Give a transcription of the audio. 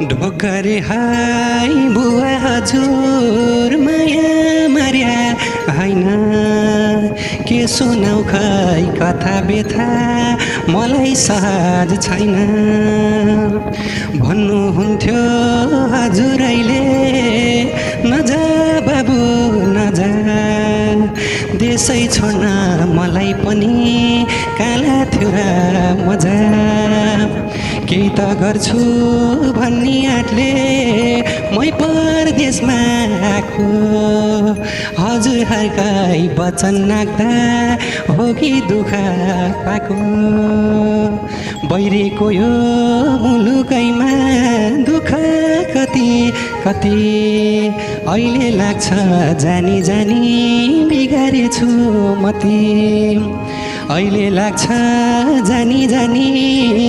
Dhokare high बुवा हजुर माया मार्या होइन के सुनाउ खै कथा व्यथा मलाई सहज छैन भन्नुहुन्थ्यो हजुरैले नजा बाबु नजा देशै छोड्न मलाई पनि काला थियो र मजा केही त गर्छु भन्ने आँटले मै परदेशमा आएको हजुरहरूकै वचन नाग्दा हो कि दुःख पाएको बैरेको यो मुलुकैमा दुःख कति कति अहिले लाग्छ जानी जानी बिगारेछु मति अहिले लाग्छ जानी जानी